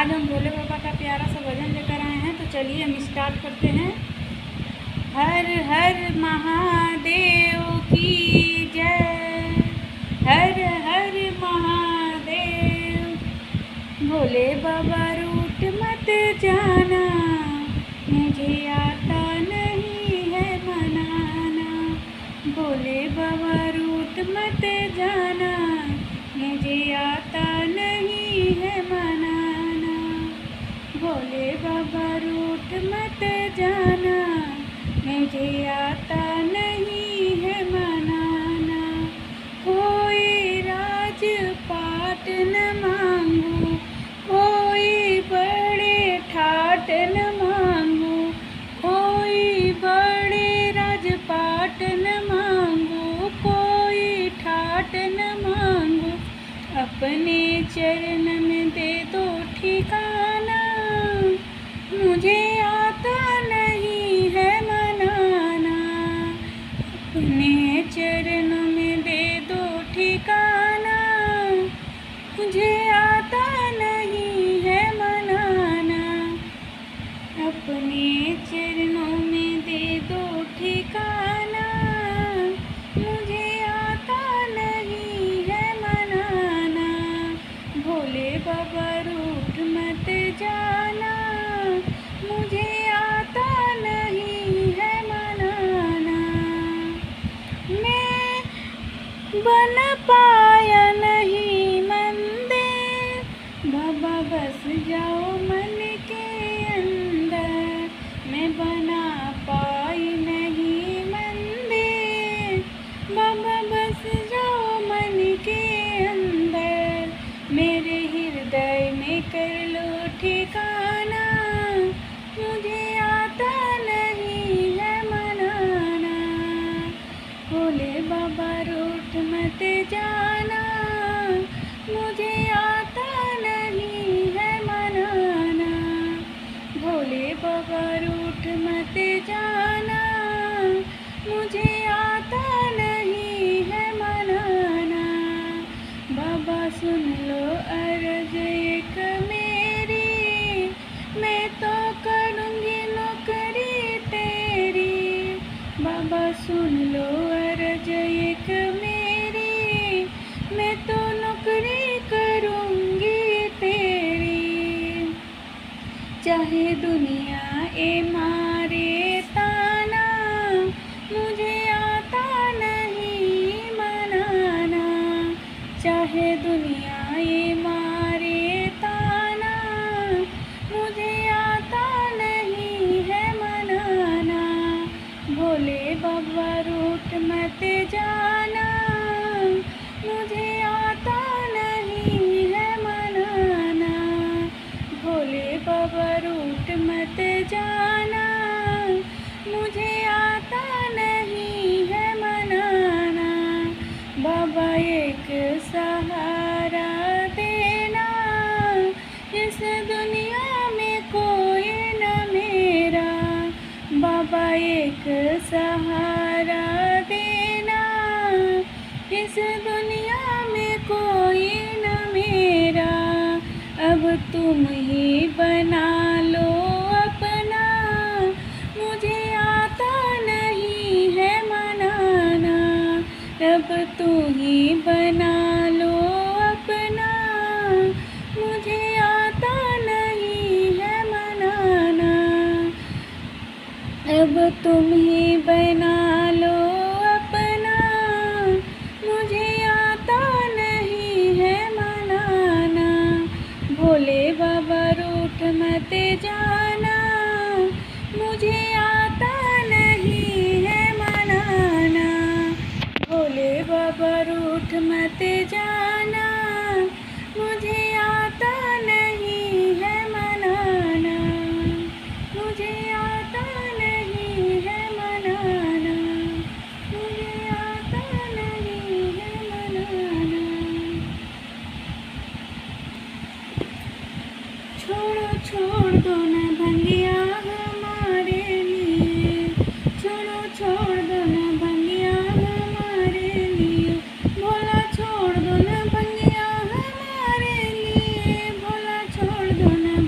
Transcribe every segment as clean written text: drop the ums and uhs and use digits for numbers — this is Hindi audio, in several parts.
आज हम भोले बाबा का प्यारा सा भजन लेकर आए हैं, तो चलिए हम स्टार्ट करते हैं। हर हर महादेव की जय, हर हर महादेव। भोले बाबा रूठ मत जाना, मुझे आता नहीं है मनाना। भोले बाबा रूठ मत जाना, मुझे आता नहीं है मनाना। भोले बाबा रूठ मत जाना, मुझे आता नहीं है मनाना। कोई राजपाट न मांगू, कोई बड़े ठाट न मांगू, कोई बड़े राजपाट न मांगू, कोई ठाट न मांगू। अपने चरण में दे दो ठिकाना, मुझे आता नहीं है मनाना। अपने चरण में दे दो ठिकाना, मुझे आता नहीं है मनाना। अपने चरणों में दे दो ठिकाना, मुझे आता नहीं है मनाना। भोले बाबा रूठ मत जाना, मुझे आता नहीं है मनाना। मैं बन पाया नहीं मंदिर, बाबा बस जाओ मन के अंदर। मैं बना पाई नहीं मंदिर, बाबा बस जाओ मन के अंदर। मेरे हृदय में कर लो ठिकाना, मुझे आता नहीं है मनाना। भोले बाबा रूठ मत जाना, मुझे आता नहीं है मनाना। भोले बाबा रूठ मत जाना, मुझे आता नहीं है मनाना। बाबा सुन लो अर्ज एक मेरी, मैं तो करूँगी नौकरी तेरी। बाबा सुन लो अर्ज एक मेरी, मैं तो नौकरी करूँगी तेरी। चाहे दुनिया ए मारे ताना, मुझे आता नहीं मनाना। चाहे दुनिया ये मारे ताना, मुझे आता नहीं है मनाना। भोले बाबा रूठ मत जाना, मुझे आता नहीं है मनाना। भोले बाबा रूठ मत जाना, मुझे आता नहीं है मनाना। बाबा एक सहारा देना, इस दुनिया में कोई न मेरा। बाबा एक सहारा देना, इस दुनिया में कोई न मेरा। अब तुम ही बना लो अपना, मुझे आता नहीं है मनाना। अब तू ही बना लो अपना, मुझे आता नहीं है मनाना। अब तुम ही बना लो अपना, मुझे आता नहीं है मनाना। भोले बाबा रूठ मत जाना, मुझे आता नहीं है मनाना। भोले बाबा रूठ मत जाना, मुझे आता नहीं है मनाना। मुझे आता नहीं है मनाना, मुझे आता नहीं है मनाना। छोड़ो छोड़ दो न भंगिया हमारे लिए, छोड़ो छोड़ दो न भंगिया हमारे लिए। भोला छोड़ दो न भंगिया हमारे लिए, भोला छोड़ दो न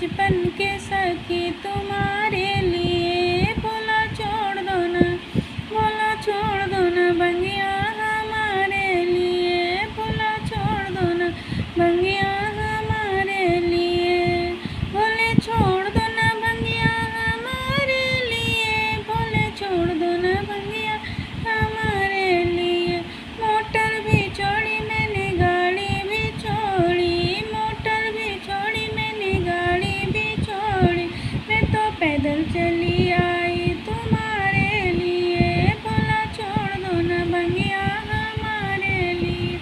बचपन के सखी तुम्हारे लिए। भोला छोड़ दो ना, भोला छोड़ दो ना भंगिया हमारे लिए। भोला छोड़ दो ना भंगिया हमारे लिए। भोले छोड़ दो ना भंगिया हमारे लिए। भोले छोड़ दो ना भंगिया हमारे लिए। मोटर भी छोड़ी मैंने गाड़ी भी छोड़ी। मोटर भी छोड़ी मैंने गाड़ी भी छोड़ी। मैं तो पैदल चली आई तुम्हारे लिए। भोला छोड़ दो ना भंगिया हमारे लिए।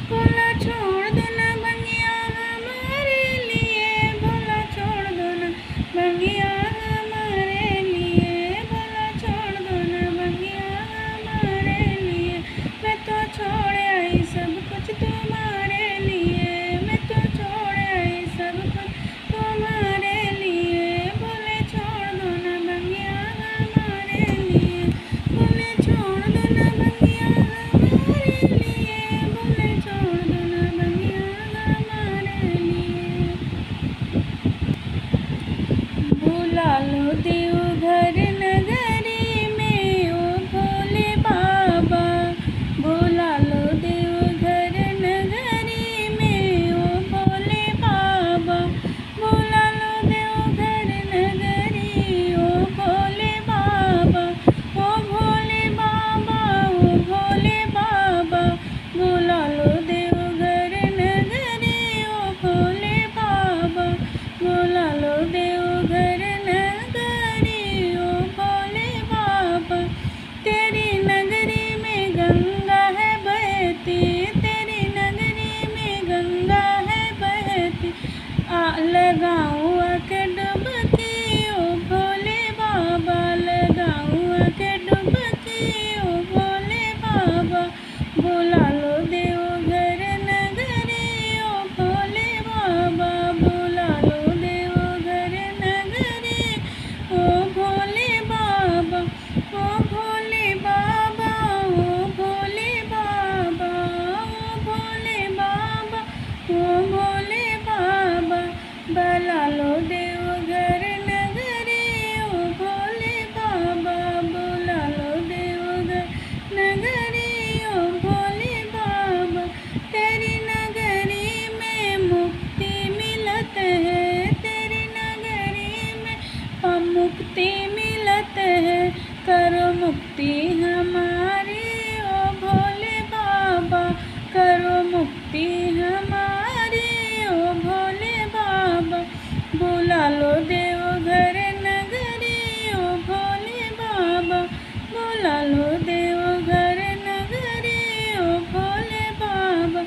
भोला छोड़ दो ना भंगिया हमारे लिए। भोला छोड़ दो ना भंगिया हमारे लिए। भोला छोड़ दो ना भंगिया हमारे लिए। मैं तो छोड़ आई सब कुछ तुम्हारे लिए। मैं तो छोड़ आई सब कुछ तुम्हारे लिए। भोले छोड़ दो ना भंगिया हमारे लिए। भोले छोड़ दो ना भंगिया हमारे लिए। भोले छोड़ दो ना भंगिया हमारे लिए। बुला लो देवघर नगरी में ओ भोले बाबा। बुला लो देवघर नगरी में ओ भोले बाबा। बुला लो देवघर नगरी ओ भोले बाबा। ओ भोले बाबा, ओ भोले बाबा। बुला लो देवघर नगरी ओ भोले बाबा। बुला लो देवघर नगरी ओ भोले बाबा। तेरी नगरी में गंगा है बहती। तेरी नगरी में गंगा है बहती। लगाऊं आके डुबकी ओ भोले बाबा। लगाऊं आके डुबकी ओ भोले बाबा। बुला लो देवघर नगरी ओ भोले बाबा। बुला लो देवघर नगरी ओ भोले बाबा। ओ भोले बाबा, ओ भोले बाबा। ओ भोले बाबा, ओ भोले बाबा। बुला लो देवघर नगरी ओ भोले बाबा। बुला लो देवघर नगरी ओ भोले बाबा। तेरी नगरी में मुक्ति मिलत है। तेरी नगरी में मुक्ति मिलत है। करो मुक्ति हमारी ओ भोले बाबा। करो मुक्ति हमारी ओ भोले बाबा। बुला लो देवघर नगरी ओ भोले बाबा। बुला लो देवघर नगरी ओ भोले बाबा।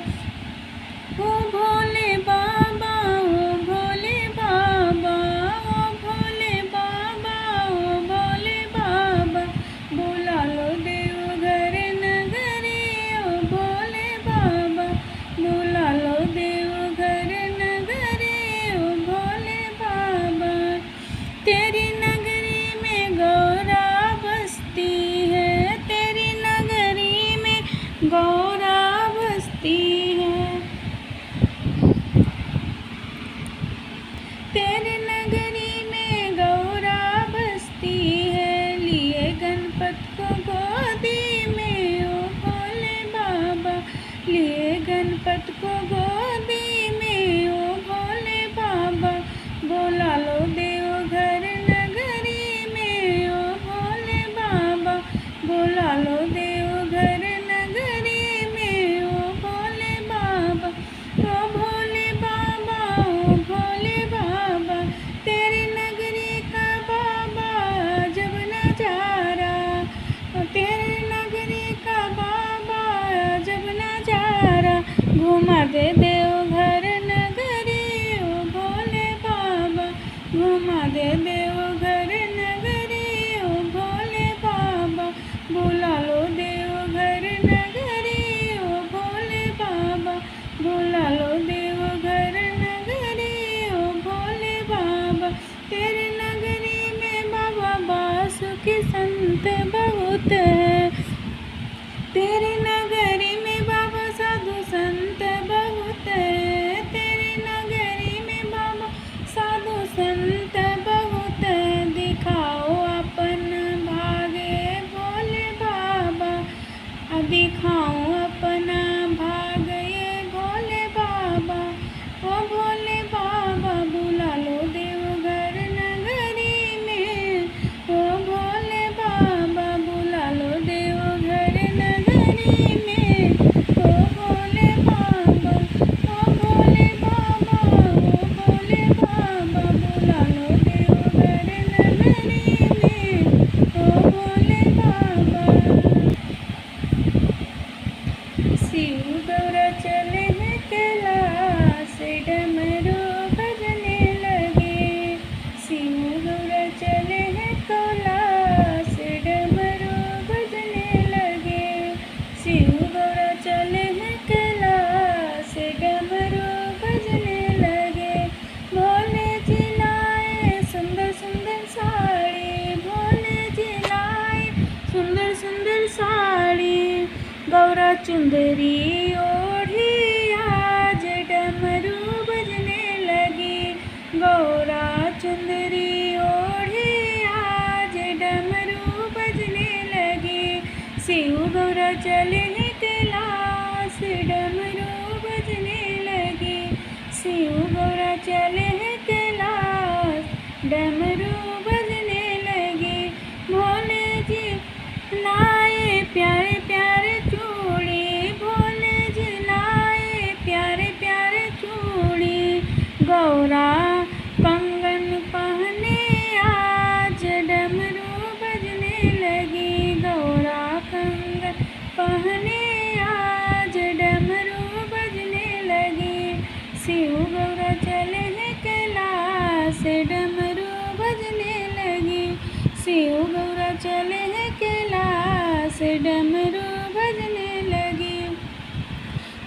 ओ भोले बाबा, ओ भोले बाबा। ओ भोले बाबा, ओ भोले बाबा। बुला लो देवघर नगरी ओ भोले बाबा। बुला लो देवघर नगरी ओ भोले बाबा। तेरी नगरी में गौरा बसती है। तेरी नगरी में गौरा बसती है। तेरी नगरी में गौरा बसती है। लिए गणपत को गोदी में ओ भोले बाबा। लिए गणपत को गोदी में ओ भोले बाबा। बुला लो देवघर नगरी में ओ भोले बाबा। बुला लो देवघर नगरी में ओ भोले बाबा। ओ भोले बाबा, ओ भोले बाबा। तेरी नगरी का बाबा जब नजारा। तेरी नगरी का बाबा जब नजारा। घुमा दे देवघर नगरी ओ भोले बाबा। घुमा दे देवघर नगरी ओ भोले बाबा। बुला लो देवघर नगरी ओ भोले बाबा। बुला लो देवघर नगरी ओ भोले बाबा। तेरी नगरी में बाबा बासुकी संत बहुत है। तेरी नगरी में बाबा साधु संत बहुत है। तेरी नगरी में बाबा साधु संत चुंदरी ओढ़ी आज डमरू बजने लगी। गौरा चुंदरी ओढ़ी आज डमरू बजने लगी। शिव गौरा चले कैलाश डमरू बजने लगी। शिव गौरा चले कैलाश डमरू बजने लगी। भोले जी लाए प्यारे प्यारे चूड़ी, भोले जी लाए प्यारे प्यारे चूड़ी। गौरा कंगन पहने आज डमरू बजने लगी। गौरा कंगन पहने आज डमरू बजने लगी। शिव गौरा चले कैलाश डमरू बजने लगी। शिव गौरा चले कैलाश डमरू बजने लगी।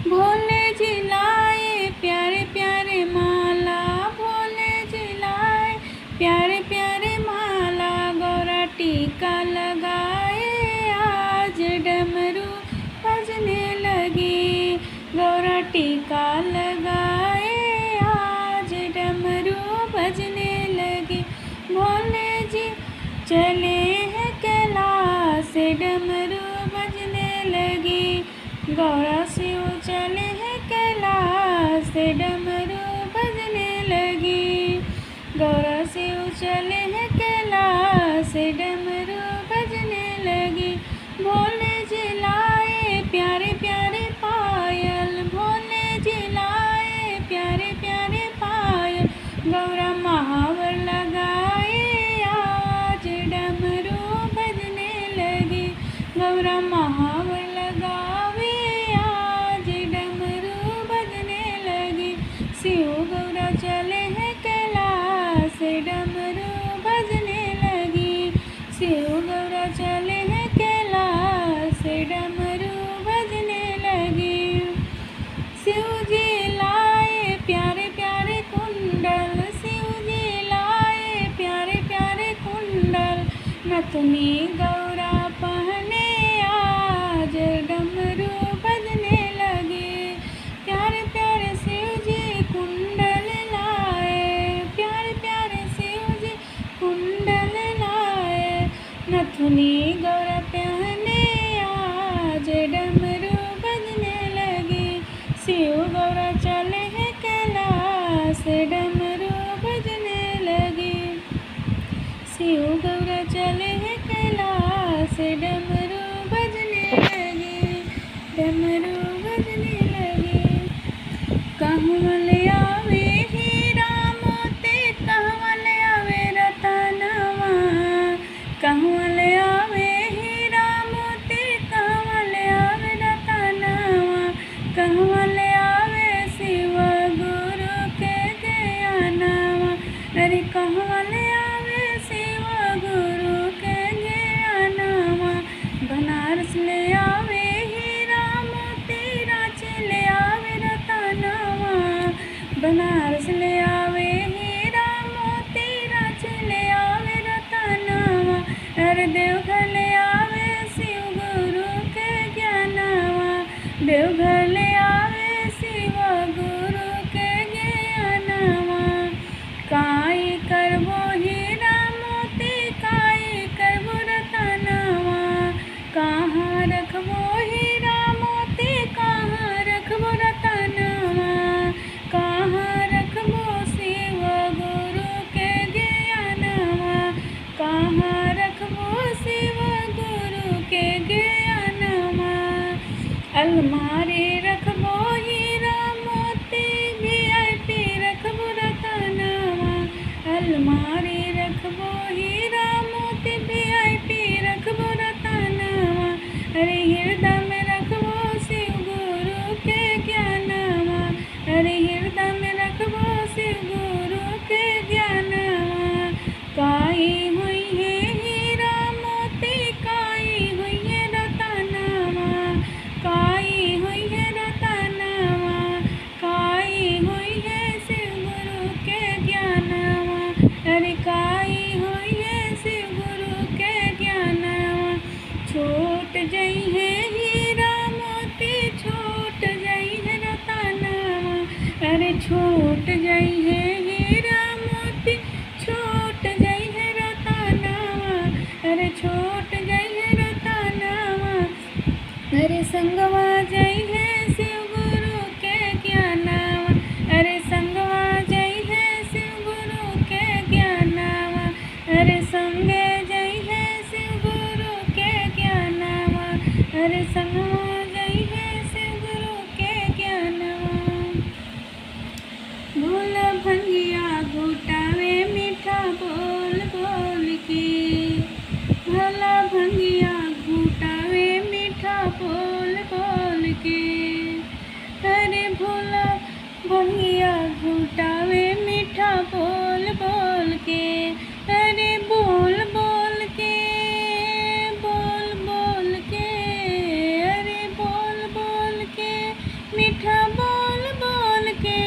भोले जी लाए प्यारे प्यारे माला, भोले जी लाए प्यारे प्यारे माला। गौरा टीका लगाए आज डमरू बजने लगी। गौरा टीका लगाए आज डमरू बजने लगी। भोले जी चले हैं कैलाश डमरू बजने लगी। गौरा शिव चले हैं कैलाश डमरू बजने लगी। गौरा शिव चले हैं कैलाश डमरू बजने लगी। भोले जी लाए प्यारे प्यारे पायल, भोले जी लाए प्यारे प्यारे पायल। गौरा महावर लगाए आज डमरू बजने लगी। गौरा महावर लगावे आज डमरू बजने लगी। शिव गौरा चले हैं कैलाश डमरू बजने लगी। शिव गौरा चले हैं कैलाश डमरू बजने लगी। शिव जी लाए प्यारे प्यारे कुंडल, शिव जी लाए प्यारे प्यारे कुंडल। नथनी गौरा पहने आज डमरू बजने लगी। प्यारे प्यारे शिव जी कुंडल लाए, प्यारे प्यारे शिव जी कुंडल लाए। नथनी गौरा पहने आज डमरू बजने लगी। शिव गौरा चले हैं कैलाश डमरू बजने लगी। शिव गौरा चले हैं कैलाश डमरू बजने लगी। डमरू बजने लगी। कहवल आवे हीरा मोती, कहवल आवे रतनवा। कहवल आवे हीरा मोती, कहवल आवे रतनवा। कहवल आवे शिव गुरु के ज्ञानवा। अरे कहवल आवे शिव गुरु के ज्ञानवा। बनारस ले आवे हीरा मोती, रांची ले आवे रतनवा। बनारस ले आवे हीरा मोती, रांची ले आवे रतनवा। अरे देवघर ले आवे शिव गुरु के ज्ञानवा। देवघर ले आवे शिव गुरु के ज्ञानवा। काई करबो हीरा मोती, काई करबो रतनवा। कहाँ रखबो हीरा मोती, कहाँ रखबो रतनवा। कहाँ रखबो शिव गुरु के ज्ञानवा। कहाँ रखबो शिव गुरु के ज्ञानवा। अलमारी रखबो हीरा मोती, VIP रखबो रतनवा। अलमारी रखबो हीरा मोती, VIP रखबो रतनवा। अरे हृदय में रखबो शिव गुरु के ज्ञानवा। अरे हृदय में रखबो शिव गुरु के ज्ञानवा। काई हुई है हीरा मोती, काई हुई है रतनवा। काई हुई है रतनवा। काई हुई है शिव गुरु के ज्ञानवा। अरे काई हुई है शिव गुरु के ज्ञानवा। छूट जई है हीरा मोती, अरे छूट गई है रतनवा, अरे संगवा जई है शिव गुरु के ज्ञानवा, अरे संगवा जई है शिव गुरु के ज्ञानवा, अरे संगे जई है शिव गुरु के ज्ञानवा, अरे संगवा जई है शिव गुरु के ज्ञानवा। भोला भंगिया घुटावे मीठा बोल बोल के, भोला भंगिया घुटावे मीठा बोल बोल के, अरे भोला भंगिया घुटावे मीठा बोल बोल के, अरे बोल बोल के, बोल बोल के, अरे बोल बोल के, मीठा बोल बोल के,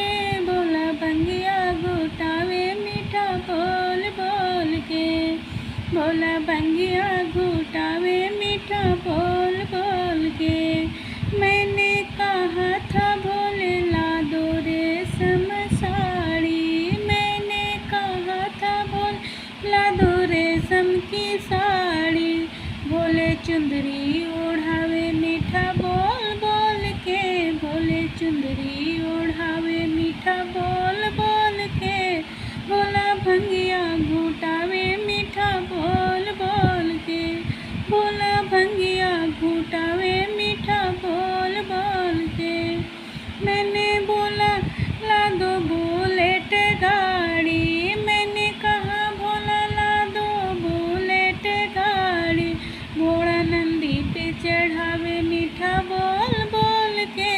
भोला भंगिया घुटावे मीठा बोल बोल के, भोला भंगिया घुटावे मीठा बोल बोल के। मैंने कहा था भोले ला दो रेशम साड़ी, मैंने कहा था भोले ला दो रेशम की साड़ी, भोले चुंदरी ओढ़ावे मीठा बोल बोल के, भोले चुंदरी ओढ़ावे मीठा बोल बोल के, भोला भंगिया घुटावे मीठा बोल बोल के, भोला भंगिया घुटावे मीठा बोल बोल के। मैंने बोला ला दो बुलेट गाड़ी, मैंने कहा भोला ला दो बुलेट गाड़ी, घोड़ा नंदी पे चढ़ावे मीठा बोल बोल के,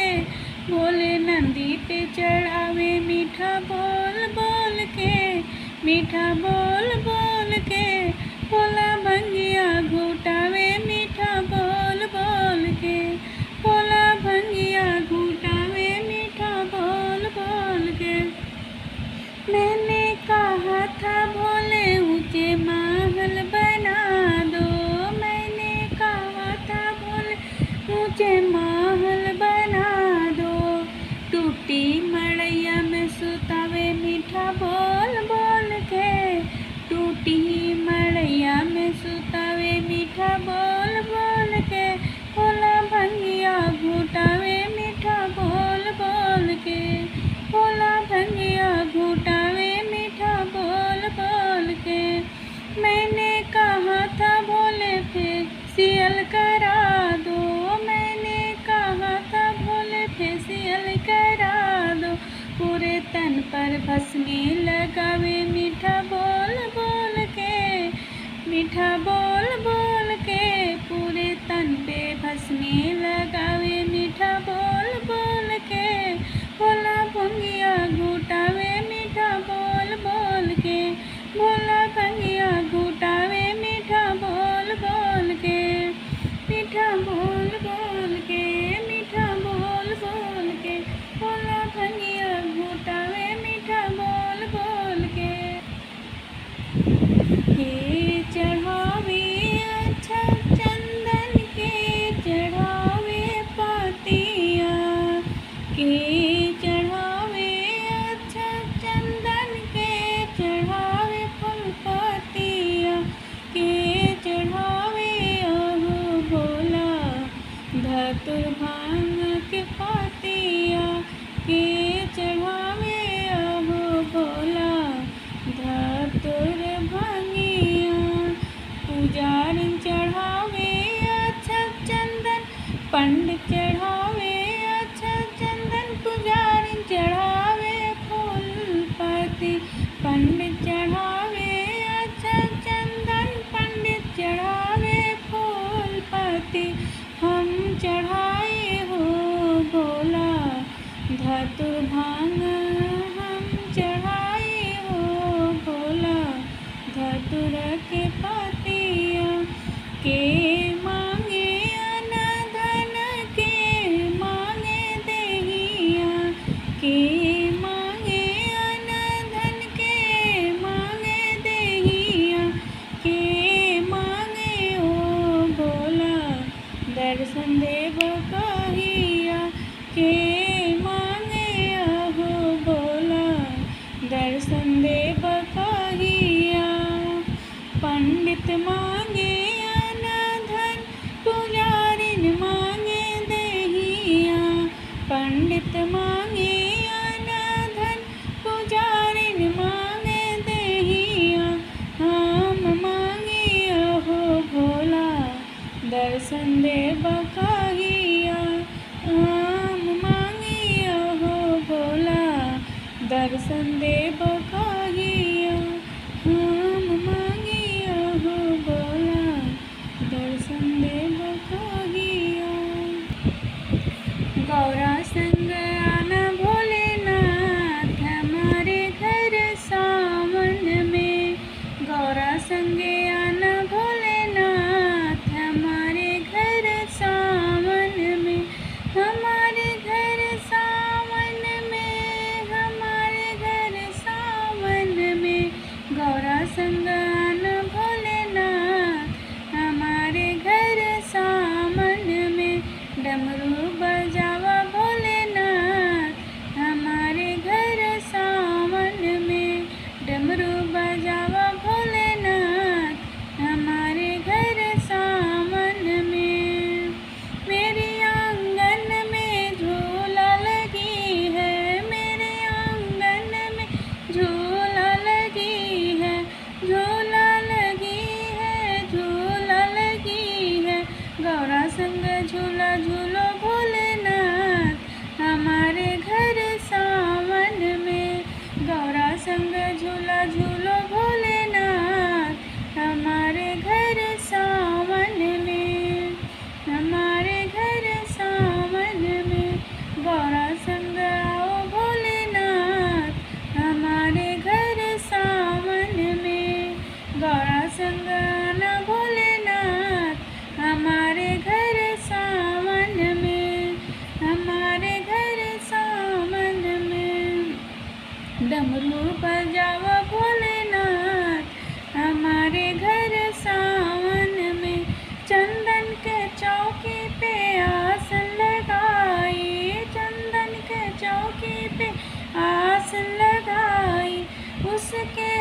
भोले नंदी पे चढ़ावे मीठा बोल बोल के, मीठा बोल बोल के, भोला भंगिया घुटावे मीठा बोल बोल के, भोला भंगिया घुटावे मीठा बोल बोल के। मैंने कहा था भोले ऊंचे महल बना दो, मैंने कहा था भोले ऊंचे महल बना दो, टूटी मड़ैया में सुतावे मीठा बोल बोल के, टूटी मड़ैया में सुतावे मीठा बोल बोल के, भोला भंगिया घुटावे मीठा बोल बोल के, भोला भंगिया घुटावे मीठा बोल बोल के। मैंने कहा था भोले फेसियल करा दो, मैंने कहा था भोले फेसियल करा दो, पूरे तन पर भस्मी लगावे मीठा बोल बोल के, मीठा बोल बोल के, पूरे तन पे भस्मी लगावे मीठा बोल बोल के, भोला भंगिया घुटावे मीठा बोल बोल के, भोला भंगिया घुटावे मीठा बोल बोल के, मीठा बोल बोल के, मीठा बोल बोल के, भोला भंगिया घुटावे मीठा बोल बोल के। के चढ़ावे अच्छा चंदन के चढ़ावे पातिया, के चढ़ावे अच्छा चंदन के चढ़ावे फूल पातिया, के चढ़ावे ओहो भोला धतुर भांग के पातिया, के चढ़ावे ओहो भोला धतुर भांगिया, पुजारी चढ़ावे अच्छा चंदन, पंडित चढ़ावे अच्छा चंदन, पुजारी चढ़ावे फूल पत्ती, पंडित चढ़ावे अच्छा चंदन, पंडित चढ़ावे फूल पत्ती, हम चढ़ाए हो भोला धतुर भांग, हम चढ़ाए हो भोला धतुर के पातिया, के मांगे अनधन के मांगे देहिया, के मांगे अनधन के मांगे देहिया, के मांगे ओ भोला दर्शन देव कहिया, के मांगे अहो भोला दर्शन देव कहिया, पंडित मांगे दर्शन दे बकाहिया आम मांगिया हो भोला, दर्शन दे बकाहिया आम मांगिया हो भोला, दर्शन दे बकाहिया। गौरा संग आना भोलेनाथ हमारे घर सावन में, गौरा संग आना भोलेनाथ हमारे घर सावन में, हमारे घर सावन में, हमारे घर सावन में। गौरा संग आना भोलेनाथ हमारे घर सावन में, डमरू बजावा भोलेनाथ हमारे घर सावन में, डमरू बजावा भोलेनाथ हमारे घर सावन में। मेरे आंगन में झूला लगी है, मेरे आंगन में झूला लगी है, झूला लगी है, झूला लगी है। गौरा संग झूला झूलो भोलेनाथ हमारे घर सावन में, गौरा संग झूला झूलो भोलेनाथ हमारे घर सावन में, हमारे घर सावन में। गौरा संग आओ भोलेनाथ हमारे घर सावन में, गौरा संग आना भोलेनाथ हमारे घर सावन में, हमारे घर सावन में। डमरू बजावा भोलेनाथ हमारे घर सावन में, चंदन के चौकी पे आसन लगाई, चंदन के चौकी पे आसन लगाई, उसके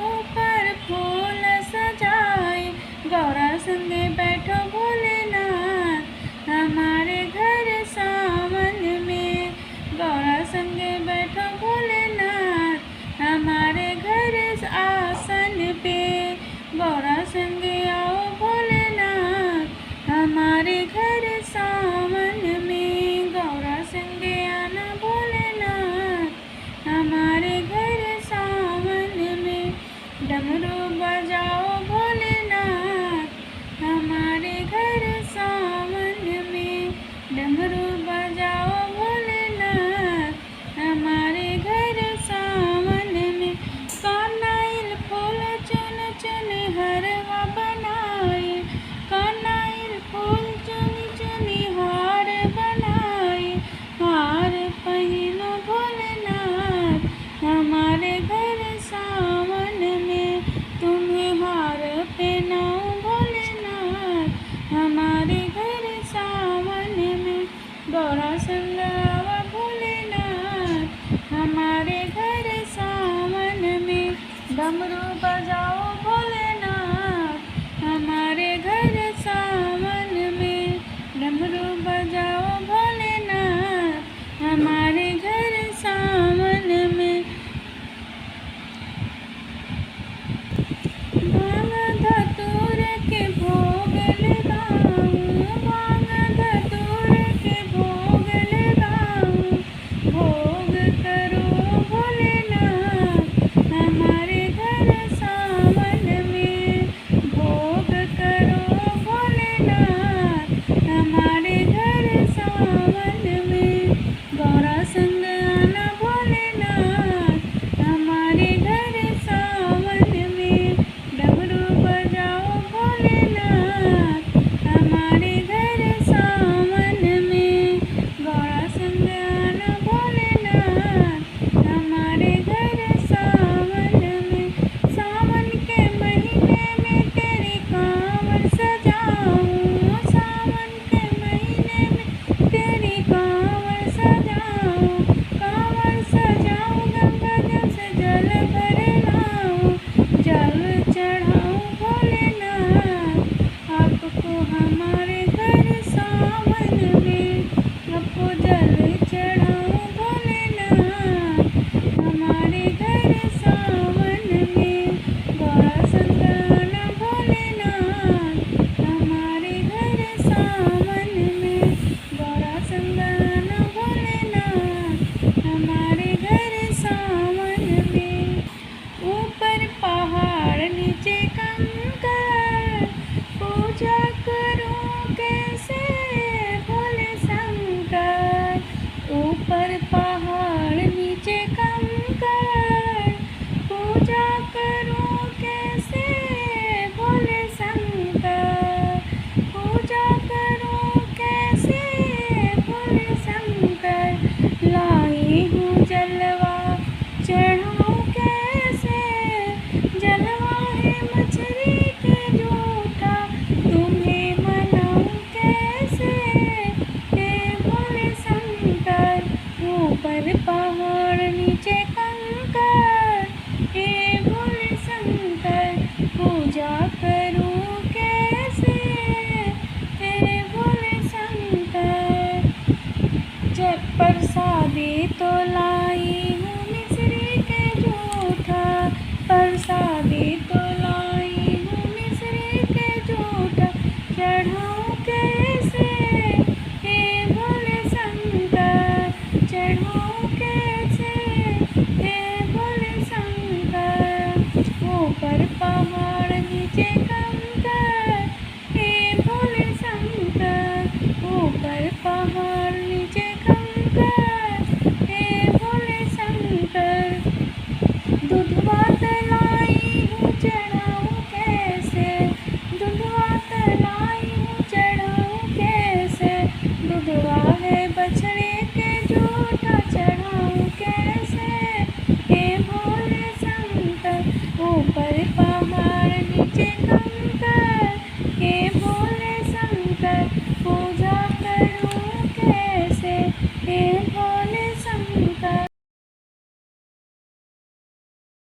ऊपर फूल सजाए। गौरा संगे बैठो भोलेनाथ हमारे घर सावन में, गौरा संगे बैठो भोलेनाथ हमारे घर आसन पे। गौरा संगे आओ भोलेनाथ हमारे घर सावन में, गौरा संगे आना भोलेनाथ हमारे घर सावन में। डमरू बजाओ भोलेनाथ हमारे घर पूजा करूं कैसे भोले शंकर, ऊपर पहाड़ नीचे कंकर। पूजा करूं कैसे भोले शंकर, पूजा करूं कैसे भोले शंकर। लाई हूँ जलवा चढ़ाऊं कैसे, जलवा है मछली के जूठा, तुम्हें मनाऊं कैसे हे भोले शंकर। ऊपर पहाड़ नीचे कंकर, हे भोले शंकर। पूजा करूं कैसे हे भोले शंकर। जब प्रसादी तो लाई हूँ मिश्री के जूठा, प्रसादी तो लाई हूँ मिश्री के जूठा। चढ़ा